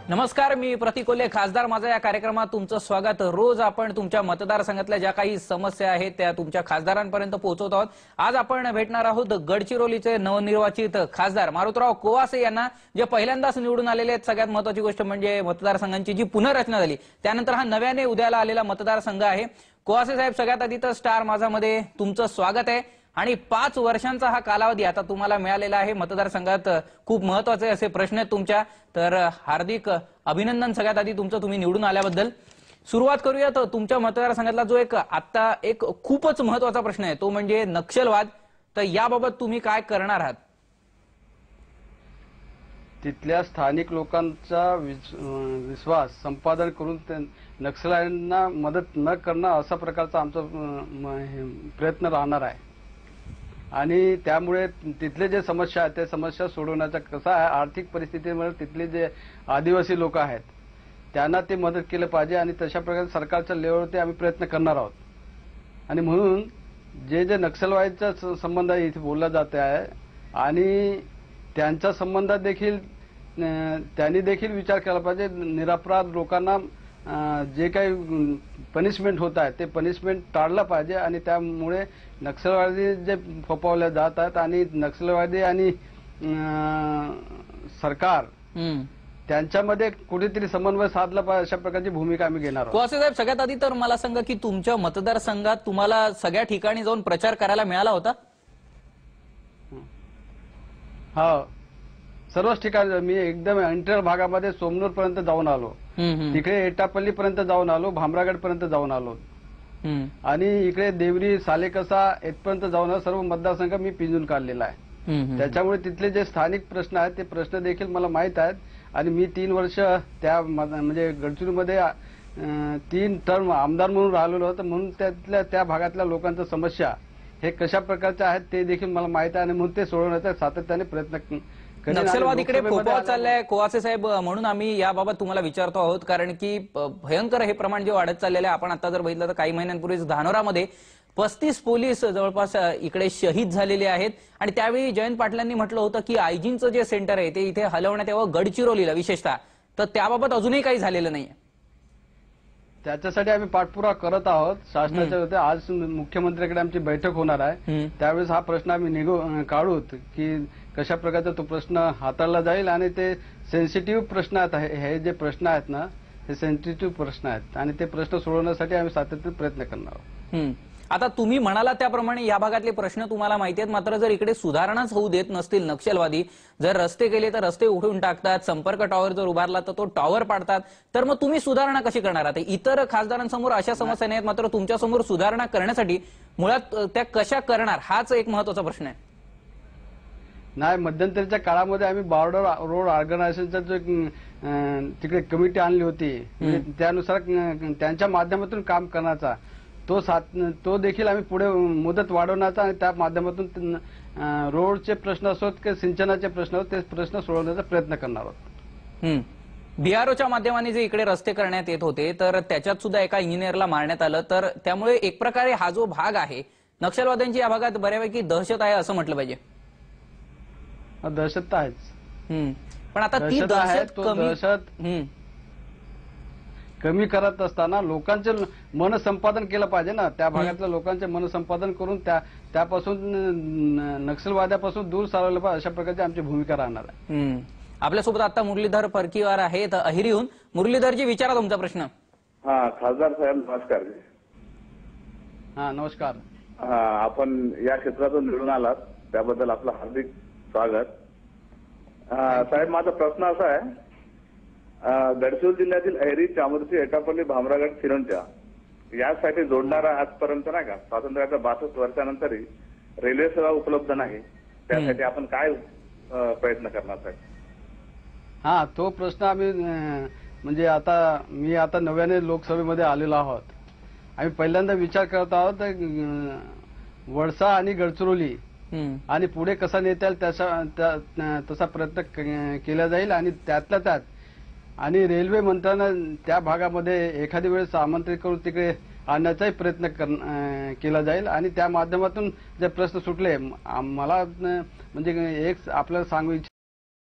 नमस्कार, मी प्रतीक कोल्हे, खासदार माझा या कार्यक्रमात तुमचं स्वागत। रोज आपण तुमच्या मतदारसंघातल्या ज्या काही समस्या आहेत त्या तुमच्या खासदारांपर्यंत पोहोचवत आहोत। आज आपण भेटणार आहोत गडचिरोलीचे नवनिर्वाचित खासदार मारुतराव कोवासे यांना, जे पहिल्यांदाच निवडून आलेले आहेत। सगळ्यात महत्त्वाची गोष्ट म्हणजे मतदारसंघांची जी पुनर्रचना झाली त्यानंतर हा नव्याने उद्याला आलेला मतदारसंघ आहे। कोवासे साहेब, सगळ्यात आधी तर स्टार माझामध्ये तुमचं स्वागत आहे। आणि 5 वर्षांचा हा कालावधी आता तुम्हाला मिळालेला आहे। मतदारसंघात खूप महत्त्वाचे असे प्रश्न आहेत तुमच्या, तर हार्दिक अभिनंदन सगळ्यात आधी तुमचं, तुम्ही निवडून आल्याबद्दल। सुरुवात करूया तर तुमच्या मतदारसंघातला जो आता एक खूपच महत्त्वाचा प्रश्न आहे तो म्हणजे नक्षलवाद। तर याबाबत तुम्ही काय करणार आहात? तिथल्या स्थानिक लोकांचा विश्वास संपादन करून नक्षल्यांना मदत न करणं असा प्रकारचा आमचा प्रयत्न राहणार आहे। आणि त्यामुळे तिथले जे समस्या आहेत त्या समस्या सोडवण्याचा कसा आहे, आर्थिक परिस्थितीमुळे तिथले जे आदिवासी लोक आहेत त्यांना ते मदत केलं पाहिजे आणि तशा प्रकारे सरकारच्या लेवलवरती आम्ही प्रयत्न करणार आहोत। आणि म्हणून जे नक्षलवादीचा संबंध इथे बोलला जात आहे आणि त्यांच्या संबंधात देखील त्यांनी देखील विचार केला पाहिजे। निरपराध लोकांना जे काही पनिशमेंट होत आहे ते पनिशमेंट टाळलं पाहिजे आणि त्यामुळे नक्षलवादी जे फोफावले जात आहेत आणि नक्षलवादी आणि सरकार त्यांच्यामध्ये कुठेतरी समन्वय साधला पाहिजे, अशा प्रकारची भूमिका आम्ही घेणार आहोत। कोवासे साहेब, सगळ्यात आधी तर मला सांगा की तुमच्या मतदारसंघात तुम्हाला सगळ्या ठिकाणी जाऊन प्रचार करायला मिळाला होता? हा, सर्वच ठिकाणी मी एकदम इंटरियर भागामध्ये सोमनूर पर्यंत जाऊन आलो, तिकडे एटापल्ली पर्यंत जाऊन आलो, भामरागड पर्यंत जाऊन आलो आणि इकडे देवरी सालेकसा इथपर्यंत जाऊन आलो। सर्व मतदारसंघ मी पिंजून काढलेला आहे। त्याच्यामुळे तिथले जे स्थानिक प्रश्न आहेत ते प्रश्न देखील मला माहित आहेत आणि मी 3 वर्ष त्या म्हणजे गडचिरोलीमध्ये 3 टर्म आमदार म्हणून राहिलेलो होतो, म्हणून त्या भागातल्या लोकांच्या समस्या हे कशा प्रकारच्या आहेत ते देखील मला माहित आहे आणि म्हणून ते सोडवण्याचा सातत्याने प्रयत्न। नक्षलवाद इकडे फोफावत चाललाय कोवासे साहेब, म्हणून आम्ही याबाबत तुम्हाला विचारतो आहोत, कारण की भयंकर हे प्रमाण जे वाढत चाललेलं आहे। आपण आता जर बघितलं तर काही महिन्यांपूर्वीच धानोरामध्ये 35 पोलीस जवळपास इकडे शहीद झालेले आहेत आणि त्यावेळी जयंत पाटलांनी म्हटलं होतं की आयजींचं जे सेंटर आहे ते इथे हलवण्यात यावं, गडचिरोलीला विशेषतः। तर त्याबाबत अजूनही काही झालेलं नाहीये। त्याच्यासाठी आम्ही पाठपुरावा करत आहोत शासनाच्या वतीने। आज मुख्यमंत्र्यांकडे आमची बैठक होणार आहे, त्यावेळेस हा प्रश्न आम्ही काढूत की कशा प्रकारचा तो प्रश्न हाताळला जाईल आणि ते सेन्सिटिव्ह प्रश्न आहेत। हे जे प्रश्न आहेत ना हे सेन्सिटिव्ह प्रश्न आहेत आणि ते प्रश्न सोडवण्यासाठी आम्ही सातत्याने प्रयत्न करणार आहोत। आता तुम्ही म्हणाला त्याप्रमाणे या भागातले प्रश्न तुम्हाला माहिती आहेत, मात्र जर इकडे सुधारणाच होऊ देत नसतील नक्षलवादी, जर रस्ते केले तर रस्ते उठून टाकतात, संपर्क टॉवर जर उभारला तर तो टॉवर पाडतात, तर मग तुम्ही सुधारणा कशी करणार आहात? इतर खासदारांसमोर अशा समस्या नाहीत, मात्र तुमच्यासमोर सुधारणा करण्यासाठी मुळात त्या कशा करणार हाच एक महत्त्वाचा प्रश्न आहे। नाही, मध्यंतरीच्या काळामध्ये आम्ही बॉर्डर रोड ऑर्गनायझेशनचा जो तिकडे कमिटी आणली होती, त्यानुसार त्यांच्या माध्यमातून काम करण्याचा तो देखील आम्ही पुढे मुदत वाढवण्याचा आणि त्या माध्यमातून रोडचे प्रश्न असोत की सिंचनाचे प्रश्न असोत ते प्रश्न सोडवण्याचा प्रयत्न करणार आहोत। बीआरओच्या माध्यमाने जे इकडे रस्ते करण्यात येत होते तर त्याच्यात सुद्धा एका इंजिनियरला मारण्यात आलं, तर त्यामुळे एक प्रकारे हा जो भाग आहे नक्षलवाद्यांची या भागात बऱ्यापैकी दहशत आहे असं म्हटलं पाहिजे। दहशत तर आहेच, पण आता ती दहशत कमी करत असताना लोकांचे मनसंपादन केलं पाहिजे ना। त्या भागातल्या लोकांचे मनसंपादन करून त्यापासून नक्षलवाद्यापासून दूर सारवलं पाहिजे, अशा प्रकारची आमची भूमिका राहणार आहे। आपल्यासोबत आता मुरलीधर परकीवार आहेत अहिरीहून। मुरलीधरजी, विचारा तुमचा प्रश्न। हा, खासदार साहेब नमस्कार। हा, नमस्कार। आपण या क्षेत्रातून निवडून आलात त्याबद्दल आपलं हार्दिक स्वागत। साहेब, माझा प्रश्न असा आहे, गडचिरोली जिल्ह्यातील अहेरी, चामोर्शी, एटापल्ली, भामरागड, सिरोंचा यासाठी जोडणारा आजपर्यंत नाही का स्वातंत्र्याच्या 62 वर्षानंतरही रेल्वे सेवा उपलब्ध नाही, त्यासाठी आपण काय प्रयत्न करणार साहेब? हा, तो प्रश्न आम्ही म्हणजे मी आता नव्याने लोकसभेमध्ये आलेलो आहोत। आम्ही पहिल्यांदा विचार करत आहोत वळसा आणि गडचिरोली आणि पुढे कसा नेता येईल तसा प्रयत्न केला जाईल आणि त्यातल्या त्यात आणि रेल्वे मंत्र्यांना त्या भागामध्ये एखादी वेळेस आमंत्रित करून तिकडे आणण्याचाही प्रयत्न केला जाईल आणि त्या माध्यमातून जे प्रश्न सुटले मला म्हणजे एक आपल्याला सांगू